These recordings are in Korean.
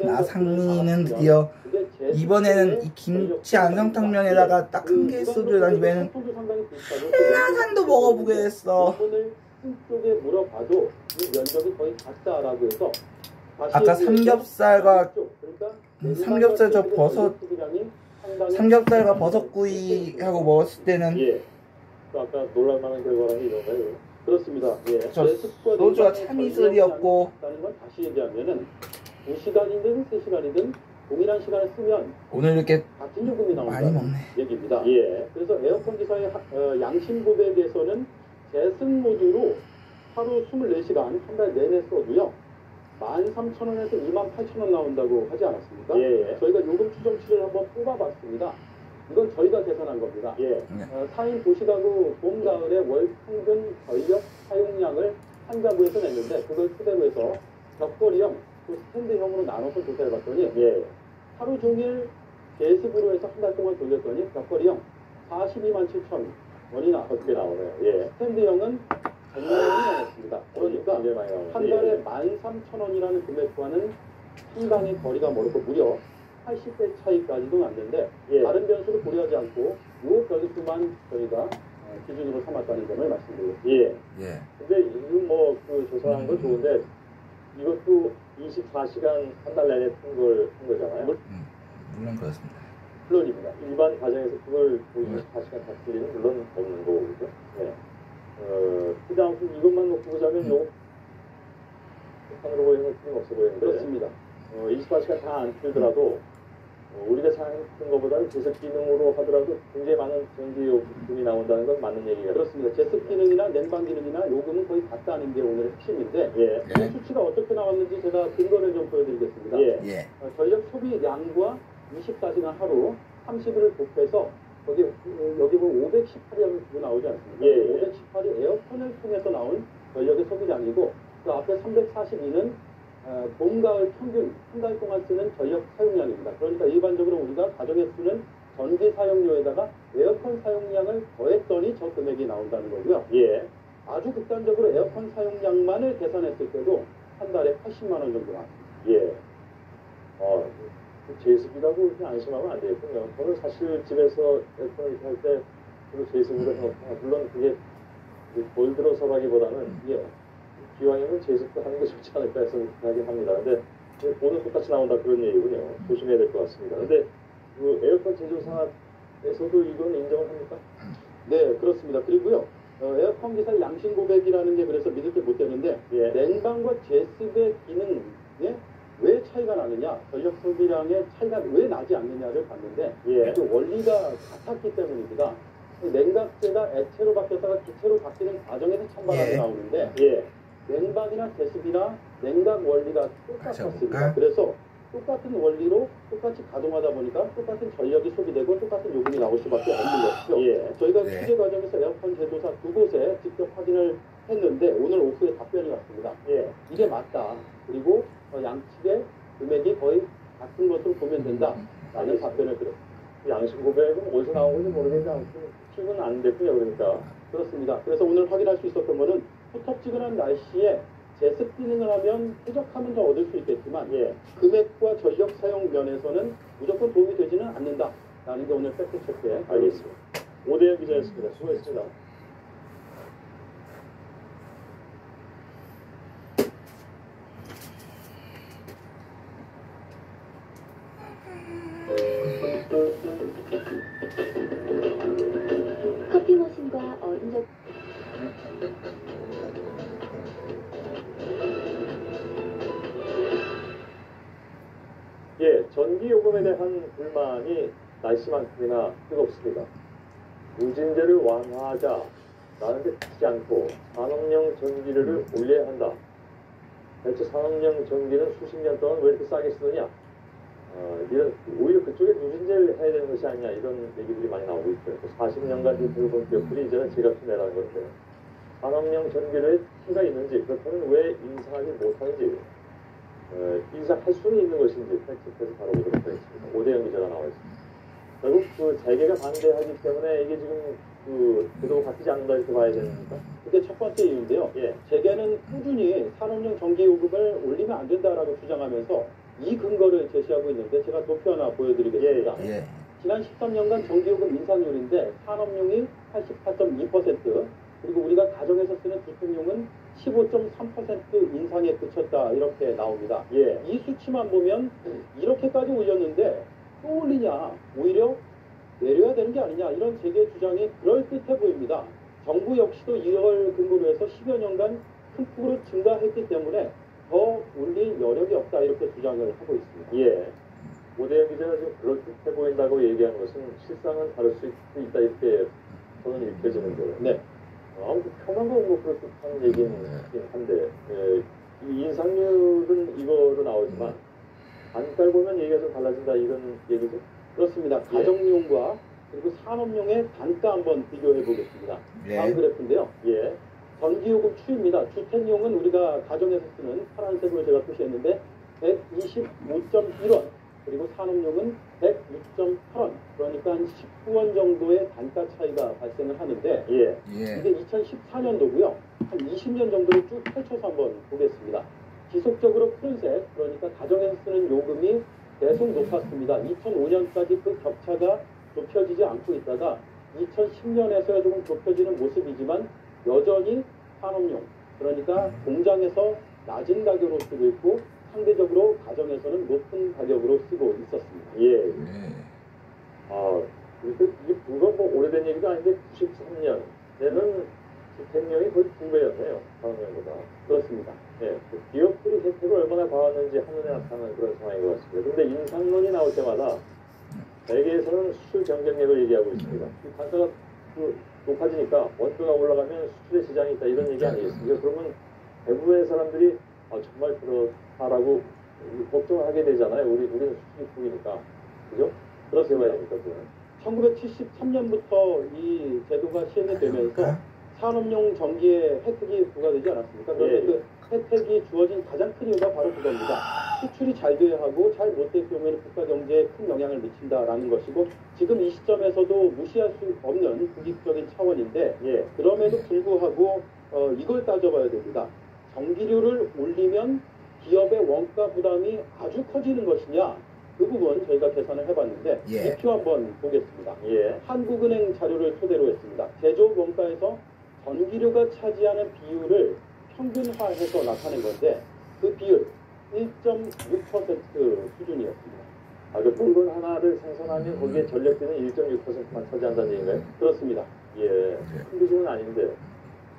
나상민은 드디어 이번에는 이 김치 안성탕면에다가 딱 한 개 소주를 난 이번에는 한라산도 먹어보게 됐어. 아까 삼겹살과 삼겹살과 버섯구이하고 먹었을 때는 또 아까 놀랄만한 결과라는 이런가요? 그렇습니다. 예. 저 소주가 참이슬이었고 다시 얘기하면은 2시간이든 3시간이든 동일한 시간을 쓰면 오늘 이렇게 같은 요금이 많이 먹네. 얘기입니다. 예. 그래서 에어컨 기사의 양심 고백에서는 제습 모드로 하루 24시간 한 달 내내 써도요 13,000원에서 28,000원 나온다고 하지 않았습니까? 예. 저희가 요금 추정치를 한번 뽑아봤습니다. 이건 저희가 계산한 겁니다. 예. 4인 도시가구 봄, 가을의 월 평균 전력 사용량을 한 가구에서 냈는데 그걸 토대로 해서 벽걸이형, 또 스탠드형으로 나눠서 조사해봤더니 예. 하루 종일 제습으로 해서 한 달 동안 돌렸더니 벽걸이형 42만 7천 원이나 어떻게 나오네요. 예. 스탠드형은 100만 원이 나왔습니다. 그러니까 한 달에 13,000원이라는 금액과는 상당히 거리가 멀고 무려 80배 차이까지도 났는데 예. 다른 변수를 고려하지 않고 이 변수만 저희가 기준으로 삼았다는 점을 말씀드리겠습니다. 예. 예. 근데 이거 뭐 그 조사한 건 좋은데 이것도 24시간 한 달 내내 푼 거잖아요. 물론 그렇습니다. 물론입니다. 일반 가정에서 그걸 24시간 다 쓸 일은 물론 없는 거고 그죠? 예. 그다음 이것만 놓고 보자면 요 판으로 보이는 거 없어 보이는데 그렇습니다. 24시간 다 안 틀더라도 우리가 생각했던 것보다는 제습 기능으로 하더라도 굉장히 많은 전기 요금이 나온다는 건 맞는 얘기가 그렇습니다. 제습 기능이나 냉방 기능이나 요금은 거의 같다는 게 오늘의 핵심인데 예. 그 수치가 어떻게 나왔는지 제가 근거를 좀 보여드리겠습니다. 예. 전력 소비량과 24시간 하루 30일을 곱해서 여기 보면 518이라고 나오지 않습니까? 예. 518이 에어컨을 통해서 나온 전력의 소비량이고 그 앞에 342는 봄, 가을 평균 한 달 동안 쓰는 전력 사용량입니다. 그러니까 일반적으로 우리가 가정에 쓰는 전기 사용료에다가 에어컨 사용량을 더했더니 저 금액이 나온다는 거고요. 예. 아주 극단적으로 에어컨 사용량만을 계산했을 때도 한 달에 80만 원 정도 나옵니다. 예. 제습이라고 그렇게 안심하면 안 되겠군요. 저는 사실 집에서 에어컨을 할 때 제습으로 해서 물론 그게 볼 들어서라기보다는 예. 기왕이면 제습도 하는 게 좋지 않을까 해서 생각하긴 합니다. 근데 돈은 똑같이 나온다 그런 얘기군요. 조심해야 될 것 같습니다. 근데 그 에어컨 제조사에서도 이건 인정을 합니까? 네, 그렇습니다. 그리고요. 에어컨 기사 양심 고백이라는 게 그래서 믿을 게 못 되는데 예. 냉방과 제습의 기능에 왜 차이가 나느냐, 전력 소비량의 차이가 왜 나지 않느냐를 봤는데 예. 그 원리가 같았기 때문입니다. 냉각제가 액체로 바뀌었다가 기체로 바뀌는 과정에서 찬바람이 나오는데 예. 냉방이나 제습이나 냉각 원리가 똑같았습니다. 그래서 똑같은 원리로 똑같이 가동하다 보니까 똑같은 전력이 소비되고 똑같은 요금이 나올 수밖에 없는 것이죠. 예. 저희가 취재 과정에서 에어컨 제조사 두 곳에 직접 확인을 했는데 오늘 오후에 답변이 왔습니다. 예. 이게 맞다. 그리고 양측의 금액이 거의 같은 것으로 보면 된다라는 답변을 드렸습니다. 양심 고백은 어디서 나온 건지 모르겠는데 아무튼 출근은 안 됐고요. 그러니까 그렇습니다. 그래서 오늘 확인할 수 있었던 거는 후텁지근한 날씨에 제습 기능을 하면 쾌적함은 더 얻을 수 있겠지만 예. 금액과 전력 사용 면에서는 무조건 도움이 되지는 않는다라는 게 오늘 팩트 체크에 알겠습니다. 오대현 기자였습니다. 수고했습니다. 커피 머신과 어린적 예, 전기요금에 대한 불만이 날씨만큼이나 뜨겁습니다. 누진제를 완화하자라는 데 듣지 않고 산업용 전기료를 올려야 한다. 대체 산업용 전기는 수십 년 동안 왜 이렇게 싸게 쓰느냐? 이런 오히려 그쪽에 누진제를 해야 되는 것이 아니냐 이런 얘기들이 많이 나오고 있고요. 40년간 들어본 기업들이 이제는 제값을 내라는 건데요. 산업용 전기료에 티가 있는지 그렇다면 왜 인상하지 못하는지 인상할 수는 있는 것인지 팩트체크해서 다뤄보도록 하겠습니다. 오대영 기자가 나와 있습니다. 결국 그 재계가 반대하기 때문에 이게 지금 그도 바뀌지 않는다 이렇게 봐야 되니까. 그게 첫 번째 이유인데요. 예. 재계는 꾸준히 산업용 전기요금을 올리면 안 된다라고 주장하면서 이 근거를 제시하고 있는데 제가 도표 하나 보여드리겠습니다. 예. 지난 13년간 전기요금 인상률인데 산업용이 84.2%, 그리고 우리가 가정에서 쓰는 주택용은 15.3% 인상에 그쳤다 이렇게 나옵니다. 예. 이 수치만 보면 이렇게까지 올렸는데 또 올리냐, 오히려 내려야 되는 게 아니냐, 이런 재계 주장이 그럴듯해 보입니다. 정부 역시도 이걸 근거로 해서 10여 년간 큰 폭으로 증가했기 때문에 더 올릴 여력이 없다 이렇게 주장을 하고 있습니다. 예. 오대영 기자가 지금 그럴듯해 보인다고 얘기하는 것은 실상은 다를 수 있다 이렇게 저는 읽혀지는데요. 네. 아무튼 표면적으로 뭐 그럴듯한 얘기는 한데 이 인상률은 이거로 나오지만 단가를 보면 얘기가 좀 달라진다 이런 얘기죠? 그렇습니다. 가정용과 그리고 산업용의 단가 한번 비교해 보겠습니다. 예. 다음 그래프인데요. 예. 전기요금 추이입니다. 주택용은 우리가 가정에서 쓰는 파란색으로 제가 표시했는데 125.1원, 그리고 산업용은 106.8원, 그러니까 한 19원 정도의 단가 차이가 발생을 하는데 예. 이게 2014년도고요. 한 20년 정도를 쭉 펼쳐서 한번 보겠습니다. 지속적으로 푸른색, 그러니까 가정에서 쓰는 요금이 계속 높았습니다. 2005년까지 그 격차가 좁혀지지 않고 있다가 2010년에서야 조금 좁혀지는 모습이지만 여전히 산업용, 그러니까 공장에서 낮은 가격으로 쓰고 있고 상대적으로 가정에서는 높은 가격으로 쓰고 있었습니다. 예. 이게 불과 뭐 오래된 얘기도 아닌데 93년에는 주택량이 거의 2배였네요. 산업용보다. 그렇습니다. 예. 기업들이 혜택을 얼마나 받았는지 한눈에 나타나는 그런 상황인 것 같습니다. 그런데 인상론이 나올 때마다 세계에서는 수출 경쟁력을 얘기하고 있습니다. 이 단가가 높아지니까 원가가 올라가면 수출의 시장이 있다 이런 얘기 아니겠습니까? 그러면 대부분의 사람들이 정말 그렇다라고 걱정을 하게 되잖아요. 우리는 수출국이니까. 그죠? 그렇게 봐야 됩니까? 그거는. 1973년부터 이 제도가 시행이 되면서 산업용 전기에 혜택이 부과되지 않았습니까? 그런데 예. 그 혜택이 주어진 가장 큰 이유가 바로 그겁니다. 수출이 잘 돼야 하고 잘 못 될 경우에는 국가 경제에 큰 영향을 미친다라는 것이고, 지금 이 시점에서도 무시할 수 없는 국익적인 차원인데 예. 그럼에도 불구하고 이걸 따져봐야 됩니다. 전기료를 올리면 기업의 원가 부담이 아주 커지는 것이냐, 그 부분 저희가 계산을 해봤는데 예. 이 표 한번 보겠습니다. 예. 한국은행 자료를 토대로 했습니다. 제조업 원가에서 전기료가 차지하는 비율을 평균화해서 나타낸 건데 그 비율 1.6% 수준이었습니다. 그 물건 하나를 생산하면 거기에 전력비는 1.6%만 차지한다는 얘기인가요? 그렇습니다. 예. 큰 비중은 아닌데.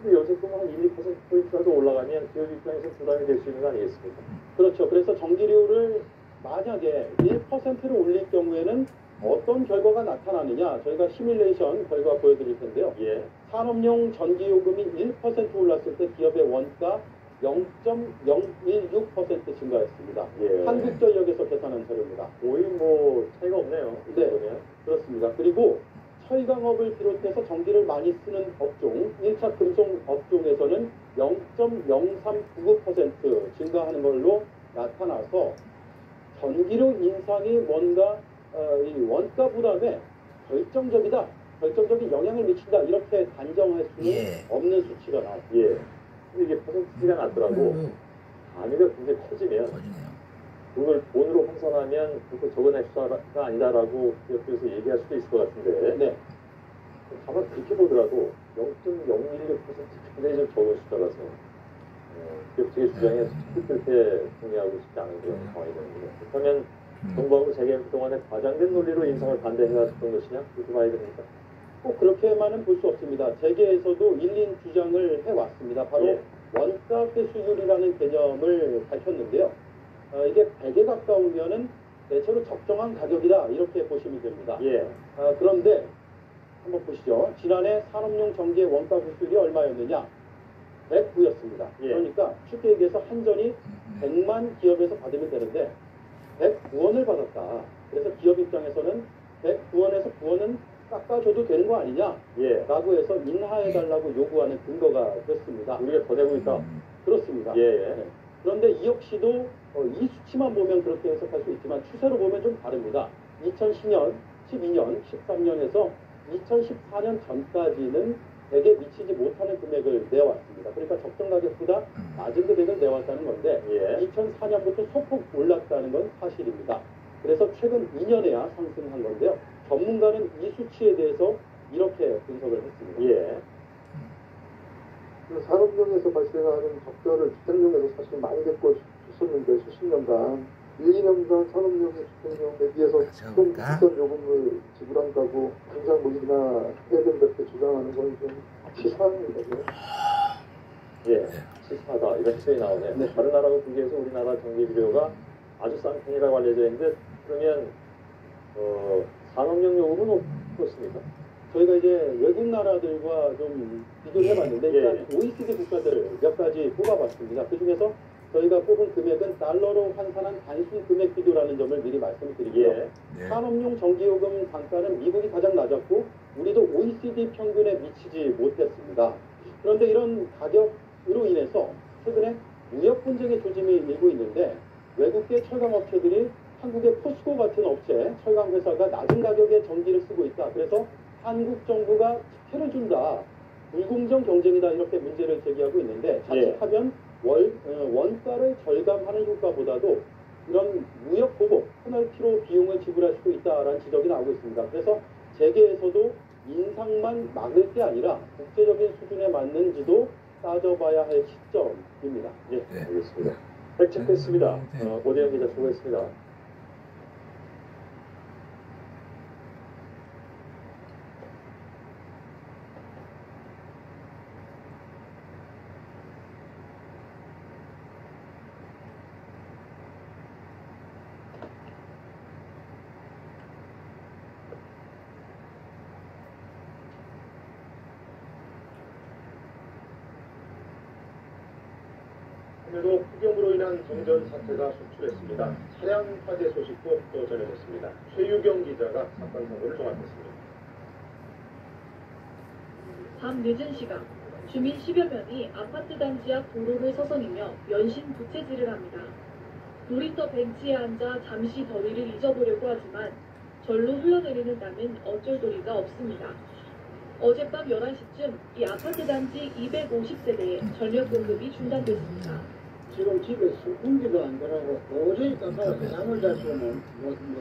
근데 여기서 보면 한 1, 2%포인트라도 올라가면 기업 입장에서 부담이 될 수 있는 거 아니겠습니까? 그렇죠. 그래서 전기료를 만약에 1%를 올릴 경우에는 어떤 결과가 나타나느냐, 저희가 시뮬레이션 결과 보여드릴 텐데요. 예. 산업용 전기요금이 1% 올랐을 때 기업의 원가 0.016% 증가했습니다. 예. 한국전력에서 계산한 자료입니다. 거의 뭐 차이가 없네요. 네. 그러면. 그렇습니다. 그리고 철강업을 비롯해서 전기를 많이 쓰는 업종, 1차 금속 업종에서는 0.0399% 증가하는 걸로 나타나서 전기료 인상이 뭔가 이 원가 부담에 결정적인 영향을 미친다, 이렇게 단정할 수는 예. 없는 수치가 나왔습니다. 예. 근데 이게 퍼센티지가 낮더라고. 단위가 굉장히 커지면 거지네요. 그걸 돈으로 환산하면 그거 적은 액수가 아니다라고 기업에서 얘기할 수도 있을 것 같은데. 네. 다만 그렇게 보더라도 0.016% 굉장히 좀 적은 숫자라서 기업 측의 주장에 그렇게 동의하고 싶지 않은 그런 상황이 되는데, 그렇다면 정부하고 재계는 그동안에 과장된 논리로 인상을 반대해왔던 것이냐? 그렇게 봐야 됩니까? 꼭 그렇게만은 볼 수 없습니다. 재계에서도 일린 주장을 해왔습니다. 바로 예. 원가 회수율이라는 개념을 밝혔는데요. 이게 100에 가까우면은 대체로 적정한 가격이다, 이렇게 보시면 됩니다. 예. 그런데 한번 보시죠. 지난해 산업용 전기의 원가 회수율이 얼마였느냐? 109였습니다. 예. 그러니까 쉽게 얘기해서 한전이 100만 기업에서 받으면 되는데 109원을 받았다. 그래서 기업 입장에서는 109원에서 9원은 깎아줘도 되는 거 아니냐? 예. 라고 해서 인하해달라고 요구하는 근거가 됐습니다. 우리가 더 내고 있다. 그렇습니다. 예. 네. 그런데 이 역시도 이 수치만 보면 그렇게 해석할 수 있지만 추세로 보면 좀 다릅니다. 2010년, 12년, 13년에서 2014년 전까지는 대개 미치지 못하는 금액을 내왔습니다. 그러니까 적정 가격보다 낮은 금액을 내왔다는 건데 2004년부터 소폭 올랐다는 건 사실입니다. 그래서 최근 2년에야 상승한 건데요. 전문가는 이 수치에 대해서 이렇게 분석을 했습니다. 산업용에서 발생하는 적자를 주택용에서 사실 많이 겪었었는데 수십 년간 1, 2년간 산업용의 주택용에 비해서 좀 비싼 요금을 지불한다고 당장 무리나 해야 된다 이렇게 주장하는 건 좀 치사합니다. 치사하다 이런 표현이 나오네요. 다른 나라하고 비교해서 우리나라 전기비료가 아주 싼 편이라고 알려져 있는데 그러면 산업용 요금은 어떻습니까? 저희가 이제 외국 나라들과 좀 비교를 해봤는데 일단 OECD 국가들 몇 가지 뽑아봤습니다. 그 중에서 저희가 뽑은 금액은 달러로 환산한 단순 금액 비교라는 점을 미리 말씀을 드리고요. 산업용 전기요금 단가는 미국이 가장 낮았고 우리도 OECD 평균에 미치지 못했습니다. 그런데 이런 가격으로 인해서 최근에 무역 분쟁의 조짐이 일고 있는데 외국계 철강 업체들이 한국의 포스코 같은 업체, 철강 회사가 낮은 가격에 전기를 쓰고 있다. 그래서 한국 정부가 특혜를 준다. 불공정 경쟁이다. 이렇게 문제를 제기하고 있는데 자칫하면 원가를 절감하는 효과보다도 이런 무역 보복, 페널티로 비용을 지불할 수도 있다라는 지적이 나오고 있습니다. 그래서 재계에서도 인상만 막을 게 아니라 국제적인 수준에 맞는지도 따져봐야 할 시점입니다. 알겠습니다. 팩체크했습니다. 오대영 기자 수고했습니다. 오늘도 폭염으로 인한 정전 사태가 속출했습니다. 차량 화재 소식도 또 전해졌습니다. 최유경 기자가 사건 상황을 종합했습니다. 밤 늦은 시각, 주민 10여 명이 아파트 단지 앞 도로를 서성이며 연신 부채질을 합니다. 놀이터 벤치에 앉아 잠시 더위를 잊어보려고 하지만 절로 흘러내리는 땀은 어쩔 도리가 없습니다. 어젯밤 11시쯤 이 아파트 단지 250세대에 전력 공급이 중단됐습니다. 지금 집에 공기도 안 들어가고 도저히 깜빡해서 잠을 잘 수는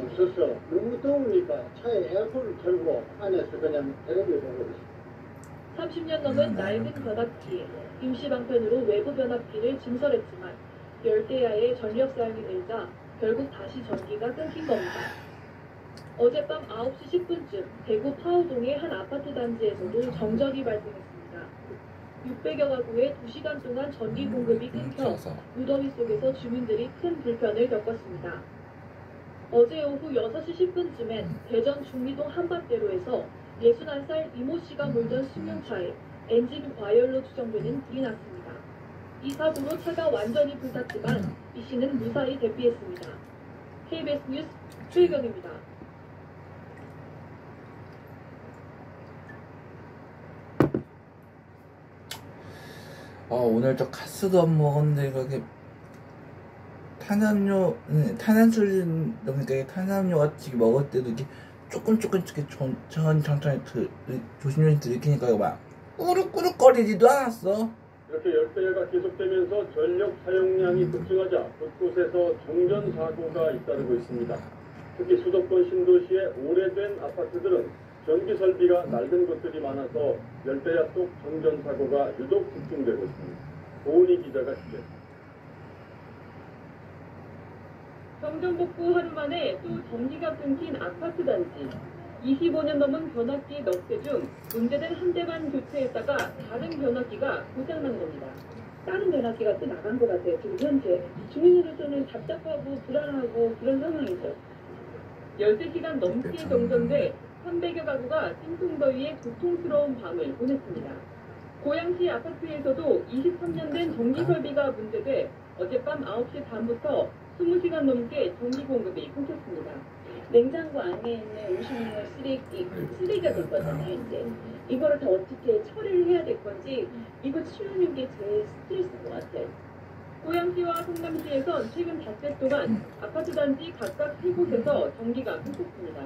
없었어. 너무 더우니까 차에 에어컨을 틀고 안에서 그냥 텔레비를 보고 있어. 30년 넘은 낡은 변압기, 임시 방편으로 외부 변압기를 증설했지만 열대야의 전력 사용이 늘자 결국 다시 전기가 끊긴 겁니다. 어젯밤 9시 10분쯤 대구 파우동의 한 아파트 단지에서도 정전이 발생했습니다. 600여 가구에 2시간 동안 전기 공급이 끊겨 무더위 속에서 주민들이 큰 불편을 겪었습니다. 어제 오후 6시 10분쯤엔 대전 중리동 한밭대로에서 61살 이모 씨가 몰던 승용차에 엔진 과열로 추정되는 불이 났습니다. 이 사고로 차가 완전히 불탔지만 이 씨는 무사히 대피했습니다. KBS 뉴스 최유경입니다. 오늘 저 가스도 안 먹었는데 그렇게 탄산수준 그러니까 탄산음료 같이 먹을 때도 이렇게 조금 이렇게 천천히 조심조심 들이키니까 이거 막 꾸룩꾸룩거리지도 않았어. 이렇게 열대야가 계속되면서 전력 사용량이 급증하자 곳곳에서 정전 사고가 잇따르고 있습니다. 특히 수도권 신도시의 오래된 아파트들은 전기 설비가 낡은 곳들이 많아서 열대야 속 정전 사고가 유독 집중되고 있습니다. 오은희 기자가 취재했습니다. 정전복구 하루 만에 또 전기가 끊긴 아파트 단지. 25년 넘은 변압기 넉 대 중 문제된 한 대만 교체했다가 다른 변압기가 고장난 겁니다. 다른 변압기가 또 나간 것 같아요. 지금 현재 주민으로서는 답답하고 불안하고 그런 상황이죠. 13시간 넘게 정전돼 300여 가구가 찜통더위에 고통스러운 밤을 보냈습니다. 고양시 아파트에서도 23년 된 전기 설비가 문제돼 어젯밤 9시 반부터 20시간 넘게 전기 공급이 끊겼습니다. 냉장고 안에 있는 음식물 쓰레기가 될 거잖아요, 이제. 이거를 다 어떻게 처리를 해야 될 건지 이거 치우는 게 제일 스트레스인 것 같아요. 고양시와 성남시에선 최근 닷새 동안 아파트 단지 각각 3곳에서 전기가 끊겼습니다.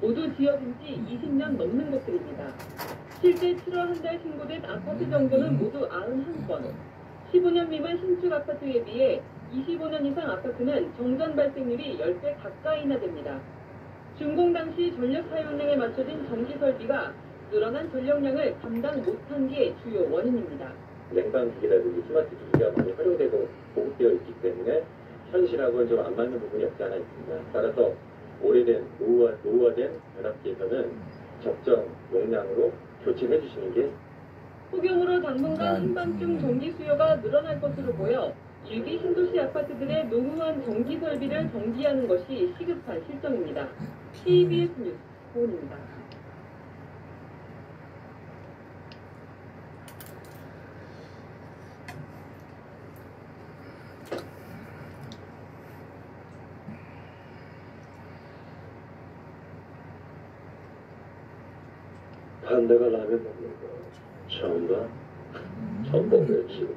모두 지어진 지 20년 넘는 곳들입니다. 실제 7월 한 달 신고된 아파트 정도는 모두 91건. 15년 미만 신축 아파트에 비해 25년 이상 아파트는 정전 발생률이 10배 가까이나 됩니다. 준공 당시 전력 사용량에 맞춰진 전기 설비가 늘어난 전력량을 감당 못한 게 주요 원인입니다. 냉방기기라든지 스마트 기기가 많이 활용되고 보급되어 있기 때문에 현실하고는 좀 안 맞는 부분이 없지 않아 있습니다. 따라서 오래된 노후화된 변압기에서는 적정 용량으로 교체해 주시는 게 폭염으로 당분간 한밤중 전기 수요가 늘어날 것으로 보여 일기 신도시 아파트들의 노후한 전기 설비를 정비하는 것이 시급한 실정입니다. KBS 뉴스 고은입니다. 반대가 라면 먹는 거 처음 봐? 처음 보면 지금.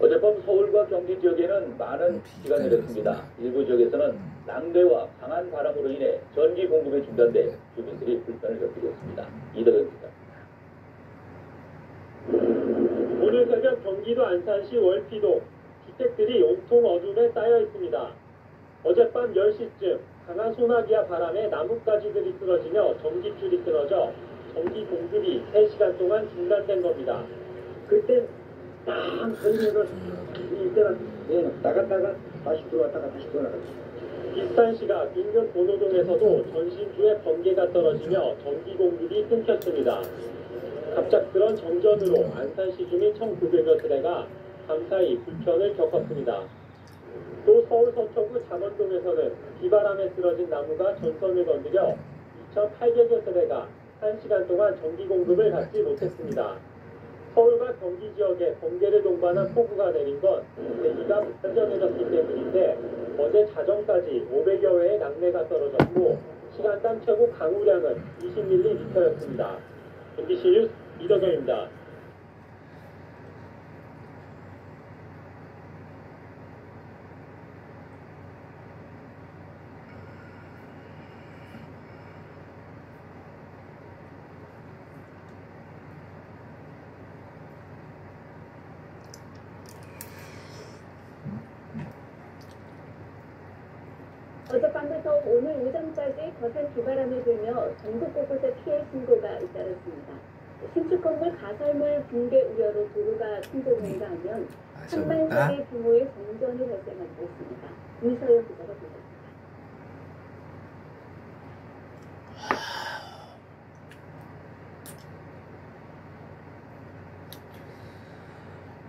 어젯밤 서울과 경기 지역에는 많은 비가 내렸습니다. 일부 지역에서는 난대와 강한 바람으로 인해 전기 공급이 중단돼 주민들이 불편을 겪고 있습니다. 이덕현 기자. 오늘 새벽 경기도 안산시 월피도 주택들이 온통 어둠에 쌓여 있습니다. 어젯밤 10시쯤 강한 소나기와 바람에 나뭇가지들이 쓰러지며 전기줄이 끊어져 전기 공급이 3시간 동안 중단된 겁니다. 그때 딱 걸리면서 이때가 나갔다가 다시 들어왔다가 다시 돌아갔다. 비슷한 시각 인근 본호동에서도 전신주에 번개가 떨어지며 전기 공급이 끊겼습니다. 갑작스런 정전으로 안산시 주민 1,900여 세대가 밤사이 불편을 겪었습니다. 또 서울 서초구 잠원동에서는 비바람에 쓰러진 나무가 전선을 건드려 2,800여 세대가 1시간 동안 전기 공급을 받지 못했습니다. 서울과 경기 지역에 번개를 동반한 폭우가 내린 건 대기가 불안정해졌기 때문인데 어제 자정까지 500여 회의 낙뢰가 떨어졌고 시간당 최고 강우량은 20mm였습니다. MBC 뉴스 이덕현입니다. 어젯밤부터 오늘 오전까지 거센 비바람이 불며 전국 곳곳에 피해 신고가 잇따랐습니다. 신축 건물 가설물 붕괴 우려로 도로가 침몰한가 하면 3만 세대 규모의 정전이 발생하고 있습니다. 이서영 기자가 보도했습니다.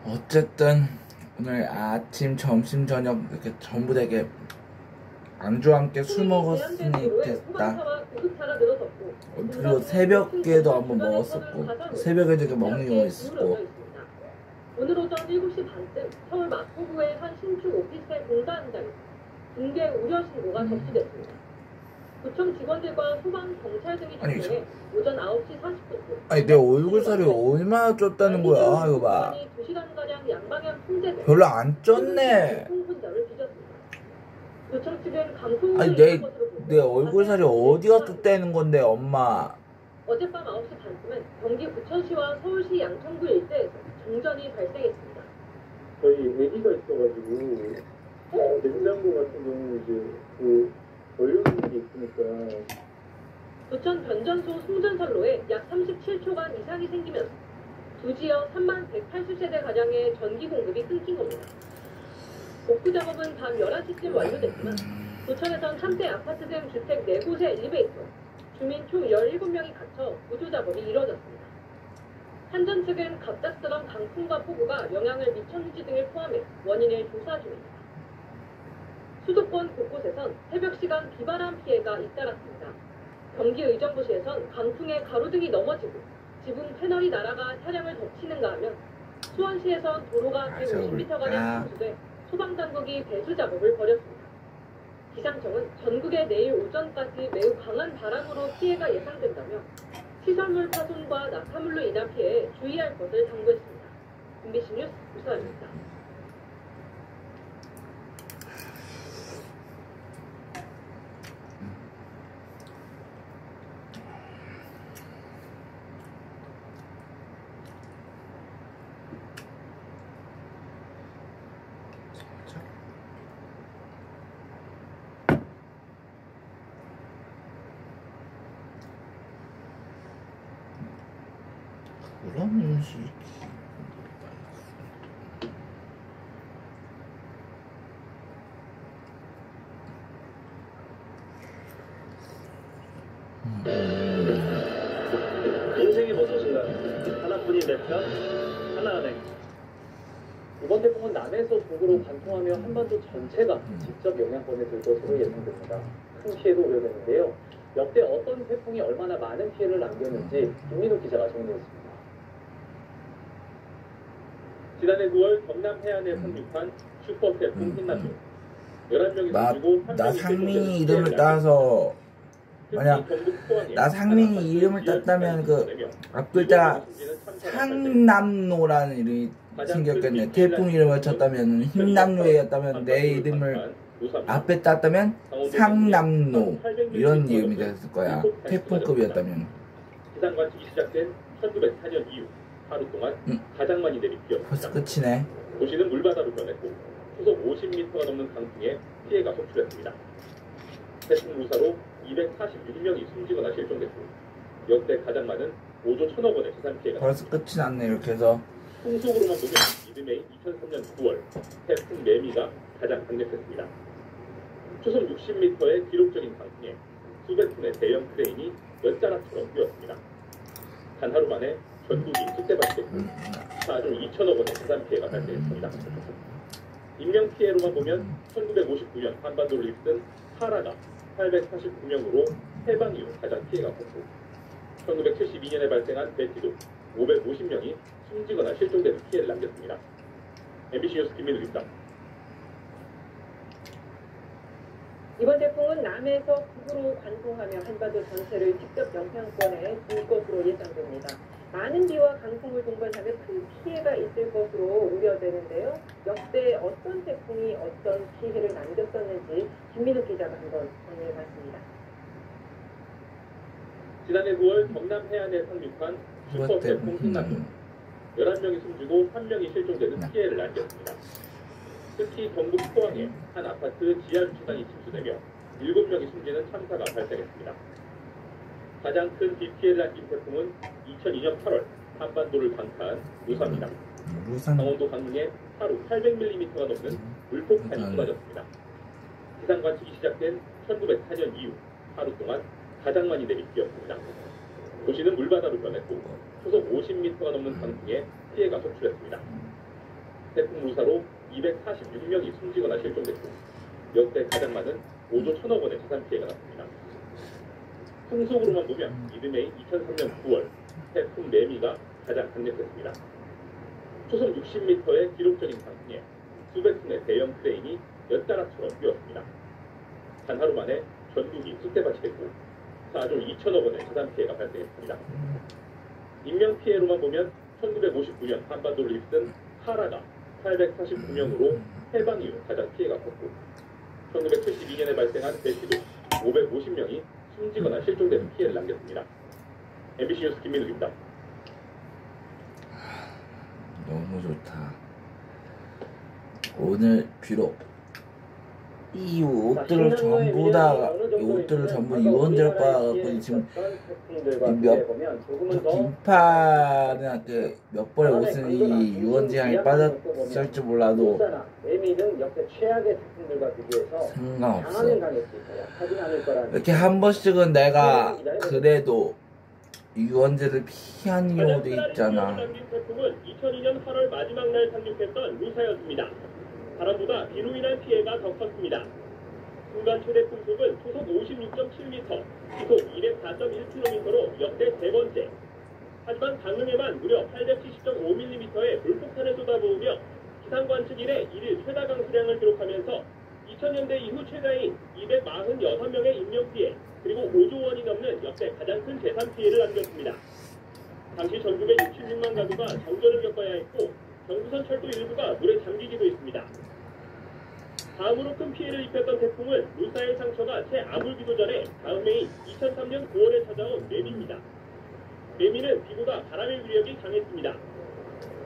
어쨌든 오늘 아침, 점심, 저녁 이렇게 전부 되게 안주와 함께 술 먹었으니 됐다. 그리고 새벽에도 한번 먹었었고 새벽에 되게 먹는 경우 있었고. 오늘 오전 7시 반쯤 서울 마포구의 한 신축 오피스텔 공사장에서 붕괴 우려 신고가 접수됐습니다. 구청 직원들과 소방, 경찰 등이 접근해 오전 9시 40분쯤 아니 내 얼굴살이 얼마나 쪘다는 거야 이거 봐. 별로 안 쪘네. 아니 내 얼굴살이 어디가 쪘다는 건데 엄마. 어젯밤 9시 반쯤은 경기 부천시와 서울시 양천구 일대에서 정전이 발생했습니다. 저희 애기가 있어가지고 냉장고 같은 경우는 이제 그 원료물이 있으니까 부천 변전소 송전선로에 약 37초간 이상이 생기면서 두 지역 3만 180세대 가량의 전기 공급이 끊긴 겁니다. 복구 작업은 밤 11시쯤 완료됐지만 부천에선 한대 아파트 등 주택 4곳의 엘리베이터, 주민 총 17명이 갇혀 구조 작업이 이뤄졌습니다. 한전 측은 갑작스런 강풍과 폭우가 영향을 미쳤는지 등을 포함해 원인을 조사 중입니다. 수도권 곳곳에선 새벽 시간 비바람 피해가 잇따랐습니다. 경기 의정부시에선 강풍에 가로등이 넘어지고 지붕 패널이 날아가 차량을 덮치는가 하면 수원시에선 도로가 150m가량 침수돼 소방당국이 배수 작업을 벌였습니다. 기상청은 전국에 내일 오전까지 매우 강한 바람으로 피해가 예상된다며 시설물 파손과 낙하물로 인한 피해에 주의할 것을 당부했습니다. MBC 뉴스 우수아입니다. 그런 음식이 인생이 무엇인가요? 하나뿐인 내 편, 하나은행. 이번 태풍은 남에서 북으로 관통하며 한반도 전체가 직접 영향권에 들 것으로 예상됩니다. 큰 피해도 우려되는데요. 역대 어떤 태풍이 얼마나 많은 피해를 남겼는지 김민우 기자가 정리했습니다. 지난해 9월 경남 해안에 상륙한 슈퍼 태풍 흰남노. 11명이 죽고 나 상민이 이름을 따서 만약 나 상민이 이름을 땄다면 그 앞글자 상남노라는 이름이 생겼겠네. 태풍 이름을 쳤다면 흰남노였다면 내 이름을 앞에 땄다면 상남노 이런 이름이 됐을 거야. 태풍급이었다면. 기상 관측이 시작된 1904년 이후 하루 동안 가장 많이 내린 벌써 비였습니다. 끝이네. 도시는 물바다로 변했고 초속 50m가 넘는 강풍에 피해가 속출했습니다. 태풍 루사로 246명이 숨지거나 실종됐고 역대 가장 많은 5조 1천억 원의 재산 피해가 벌써 끝이 났네. 이렇게 해서 풍속으로만 보면 이듬해인 2003년 9월 태풍 매미가 가장 강력했습니다. 초속 60m의 기록적인 강풍에 수백 톤의 대형 크레인이 몇 자락처럼 뛰었습니다. 단 하루 만에 전국이 쑥대밭이됐고 4조 2천억 원의 재산 피해가 발생했습니다. 인명 피해로만 보면 1959년 한반도를 휩쓴 하라가 849명으로 해방 이후 가장 피해가 컸고 1972년에 발생한 베티도 550명이 숨지거나 실종되는 피해를 남겼습니다. MBC 뉴스 김민우입니다. 이번 태풍은 남에서 북으로 관통하며 한반도 전체를 직접 영향권에 줄 것으로 예상됩니다. 많은 비와 강풍을 동반하며 큰 피해가 있을 것으로 우려되는데요. 역대 어떤 태풍이 어떤 피해를 남겼었는지 김민우 기자가 한번 정리해봤습니다. 지난해 9월 경남 해안에 상륙한 슈퍼 태풍 흰남노. 11명이 숨지고 3명이 실종되는 피해를 남겼습니다. 특히 경북 포항에 한 아파트 지하 주차장이 침수되며 7명이 숨지는 참사가 발생했습니다. 가장 큰 비 피해를 남긴 태풍은 2002년 8월 한반도를 강타한 루사입니다. 강원도 강릉에 하루 800mm가 넘는 물폭탄이 쏟아졌습니다. 기상 관측이 시작된 1904년 이후 하루 동안 가장 많이 내린 비였습니다. 도시는 물바다로 변했고 초속 50m가 넘는 강풍에 피해가 속출했습니다. 태풍 루사로 246명이 숨지거나 실종됐고 역대 가장 많은 5조 1천억 원의 재산 피해가 났습니다. 풍속으로만 보면 이듬해인 2003년 9월 태풍 매미가 가장 강력했습니다. 초속 60m의 기록적인 강풍에 수백 톤의 대형 크레인이 몇 자락처럼 뛰었습니다. 단 하루 만에 전국이 쑥대밭이 됐고 4조 2천억 원의 재산 피해가 발생했습니다. 인명 피해로만 보면 1959년 한반도를 휩쓴 하라가 849명으로 해방 이후 가장 피해가 컸고 1972년에 발생한 베티도 550명이 숨지거나 실종되는 피해를 남겼습니다. MBC 뉴스 김민우입니다. 너무 좋다. 오늘 비록 이 옷들을 전부 다 이 옷들을 전부 유원지를 빠갖고 지금 빈판한테 몇 벌의 옷은 이 유원지 향이 빠졌을지 몰라도 상관없어. 이렇게 한 번씩은 내가 그래도 유원지를 피한 경우도 있잖아. 태풍은 2002년 8월 마지막 날 상륙했던 루사였습니다. 바람보다 비로 인한 피해가 더 컸습니다. 순간 최대 풍속은 초속 56.7m, 시속 204.1km로 역대 세 번째. 하지만 강릉에만 무려 870.5mm의 물폭탄을 쏟아부으며 기상 관측 이래 1일 최다 강수량을 기록하면서 2000년대 이후 최다인 246명의 인명 피해, 그리고 5조 원이 넘는 역대 가장 큰 재산 피해를 남겼습니다. 당시 전국의 66만 가구가 정전을 겪어야 했고 경부선 철도 일부가 물에 잠기기도 했습니다. 다음으로 큰 피해를 입혔던 태풍은 루사의 상처가 채 아물기도 전에 다음 해인 2003년 9월에 찾아온 매미입니다. 매미는 비보다 바람의 위력이 강했습니다.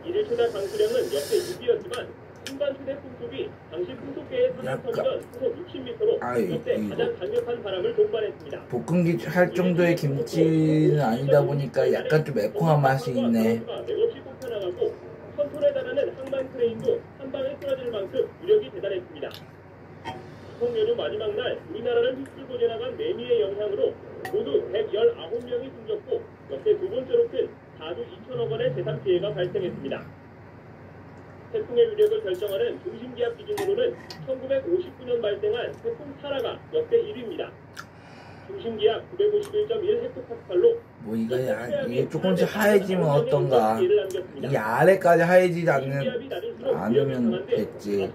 이를 최다 강수량은 역대 6위였지만 순간 최대 풍속이 당시 풍속계의 산악터미널 풍속 60m로 역대 가장 강력한 바람을 동반했습니다. 볶음기 할 정도의 김치는 아니다 보니까 약간 좀 매콤한 맛이 있네. 맥없이 꼽혀나가고 선톤에 달하는 항만 크레인도 한 방에 쏟아질 만큼 위력이 대단했습니다. 추석 연휴 마지막 날 우리나라를 휩쓸고 지나간 매미의 영향으로 모두 119명이 숨졌고 역대 두 번째로 큰 4조 2천억 원의 재산 피해가 발생했습니다. 태풍의 위력을 결정하는 중심기압 기준으로는 1959년 발생한 태풍 타라가 역대 1위입니다. 중심기압 951.1헥토파스칼로 뭐 이게 조금씩 하얘지면 어떤가. 이 아래까지 하얘지지 않으면 됐지.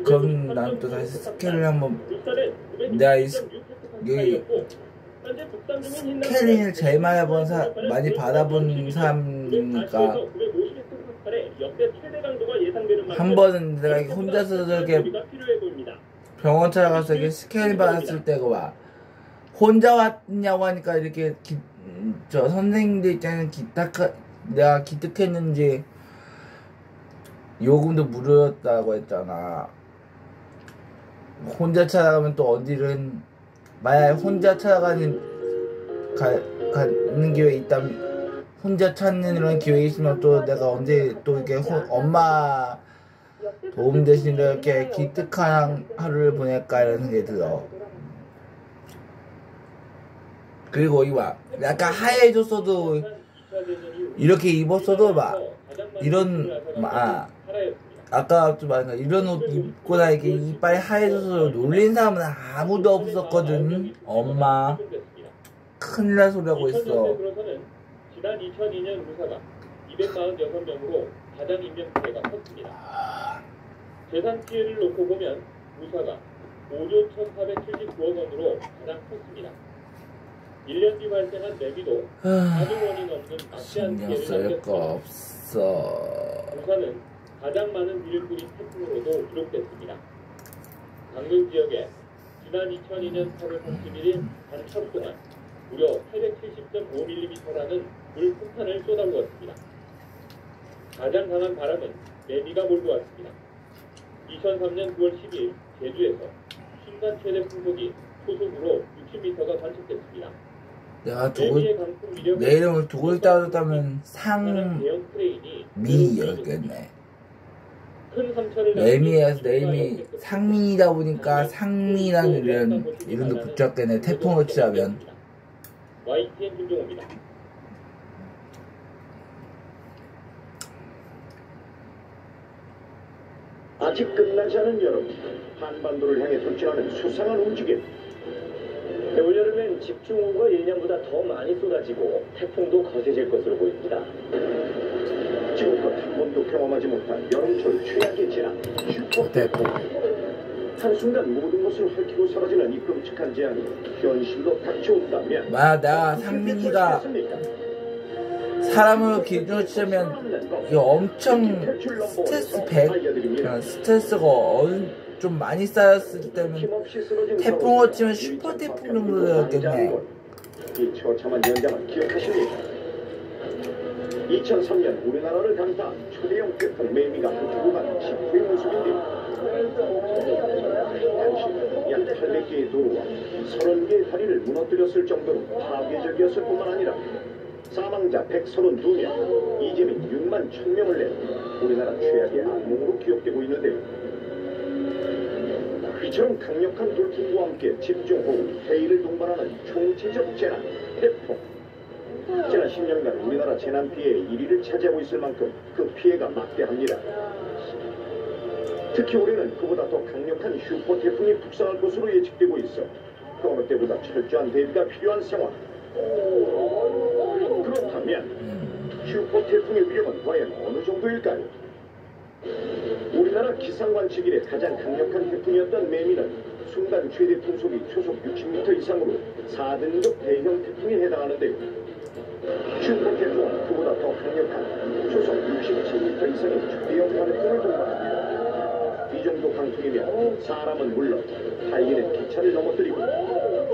그럼 난 또 다시 스케일을 한번 내가 이 스케일을 제일 많이 받아본 사람이니까 한 번은 내가 혼자서 저렇게 병원 찾아가서 이렇게 스케일 받았을 때가 와. 혼자 왔냐고 하니까 이렇게 저 선생님들 있잖아요. 내가 기특했는지 요금도 무료였다고 했잖아. 혼자 찾아가면 또 어디든 만약에 혼자 찾아가는 가는 기회 있다면 혼자 찾는 이런 기회 있으면 또 내가 언제 또 이렇게 엄마 도움 대신 이렇게 기특한 하루를 보낼까 이런 생각이 들어. 그리고 이와 약간 하얘졌어도 이렇게 입었어도 막 이런 아까 좀 말한 이런 옷 입고 나 이렇게 이빨이 하얘져서 놀린 사람은 아무도 없었거든. 엄마 큰일 날 소리 하고 있어. 지난 2002년 무사가 246명으로 가장 인명 피해가 컸습니다. 재산 피해를 놓고 보면 무사가 5조 1,479억 원으로 가장 컸습니다. 1년 뒤 발생한 매미도 4조 원이 넘는 막대한 피해를 남겼습니다. 무사는 가장 많은 비를 뿌린 태풍으로도 기록됐습니다. 강릉 지역에 지난 2002년 8월 31일 단 하루 동안 무려 870.5mm라는 물 폭탄을 쏟아부었습니다. 가장 강한 바람은 매미가 몰고 왔습니다. 2003년 9월 10일 제주에서 순간 최대 풍속이 초속으로 60m가 관측됐습니다. 내가 내 이름을 두고 따졌다면 상미였겠네. 매미에서 내 이름이 상민이다 보니까 상미라는 이름도 붙였겠네. 태풍을 치자면. YTN 김종호입니다. 아직 끝나지 않은 여름, 한반도를 향해 돌진하는 수상한 움직임. 올여름엔 집중호우가 예년보다 더 많이 쏟아지고 태풍도 거세질 것으로 보입니다. 지금껏 한 번도 경험하지 못한 여름철 최악의 재난, 슈퍼태풍. 한순간 모든 것을 헐키고 사라지는 이 끔찍한 재앙이 현실로 닥쳐온다면 나 상민이가 사람을 기준으로 치자면 이게 엄청 스트레스가 좀 많이 쌓였을 때는 태풍을 치면 슈퍼 태풍 정도였겠네. 이 처참한 현장을 기억하십니까? 2003년 우리나라를 강타한 초대형 태풍 매미가 흩어지고 간 직후의 모습인데요. 당시 약 800개의 도로와 30개의 다리를 무너뜨렸을 정도로 파괴적이었을 뿐만 아니라 사망자 132명, 이재민 6만 1000명을 낸 우리나라 최악의 악몽으로 기억되고 있는데요. 이처럼 강력한 돌풍과 함께 집중호우, 해일을 동반하는 총체적 재난, 태풍. 지난 10년간 우리나라 재난 피해의 1위를 차지하고 있을 만큼 그 피해가 막대합니다. 특히 올해는 그보다 더 강력한 슈퍼 태풍이 북상할 것으로 예측되고 있어 그 어느 때보다 철저한 대비가 필요한 상황. 그렇다면 슈퍼 태풍의 위력은 과연 어느 정도일까요? 우리나라 기상관측 이래 가장 강력한 태풍이었던 매미는 순간 최대 풍속이 초속 60m 이상으로 4등급 대형 태풍에 해당하는데요. 슈퍼 태풍은 그보다 더 강력한 초속 67m 이상의 초대형 태풍을 동반합니다. 이 정도 강풍이면 사람은 물론 달리는 기차를 넘어뜨리고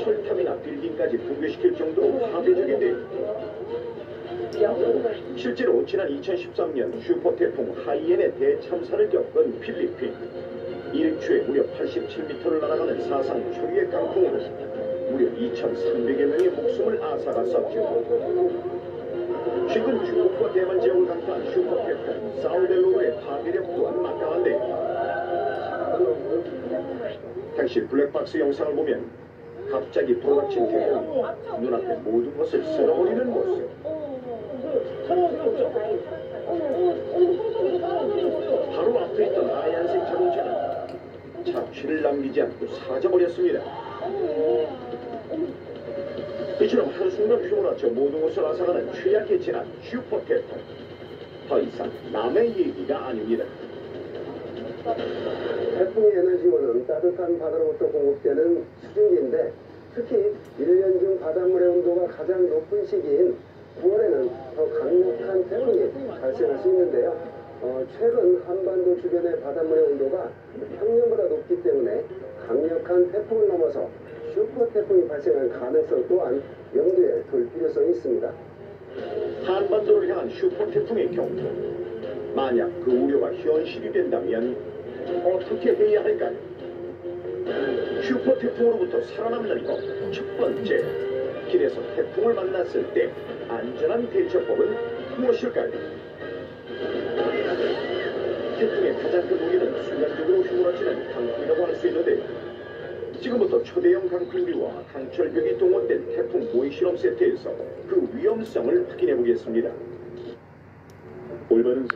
철탑이나 빌딩까지 붕괴시킬 정도로 파괴적인데요. 실제로 지난 2013년 슈퍼태풍 하이엔의 대참사를 겪은 필리핀. 일주에 무려 87m를 날아가는 사상 초유의 강풍으로 무려 2,300여 명의 목숨을 앗아갔었죠. 최근 중국과 대만 지역을 강타한 슈퍼태풍 사우델로의 파괴력 또한 막강한데 당시 블랙박스 영상을 보면 갑자기 돌아친 태풍이 눈앞에 모든 것을 쓸어버리는 모습. 바로 앞에 있던 하얀색 자동차는 차취를 남기지 않고 사라져버렸습니다. 이처럼 한순간 휘몰아쳐 모든 것을 앗아가는 최악의 재난 슈퍼태풍. 더 이상 남의 얘기가 아닙니다. 태풍의 에너지원은 따뜻한 바다로부터 공급되는 수증기인데 특히 1년 중 바닷물의 온도가 가장 높은 시기인 9월에는 더 강력한 태풍이 발생할 수 있는데요. 최근 한반도 주변의 바닷물의 온도가 평년보다 높기 때문에 강력한 태풍을 넘어서 슈퍼 태풍이 발생할 가능성 또한 염두에 둘 필요성이 있습니다. 한반도를 향한 슈퍼 태풍의 경우 만약 그 우려가 현실이 된다면 어떻게 해야 할까요? 슈퍼 태풍으로부터 살아남는 것 첫 번째, 길에서 태풍을 만났을 때 안전한 대처법은 무엇일까요? 태풍의 가장 큰 무기는 순간적으로 휘몰아치는 강풍이라고 할 수 있는데 지금부터 초대형 강풍기와 강철벽이 동원된 태풍 모의 실험 세트에서 그 위험성을 확인해 보겠습니다. 올바른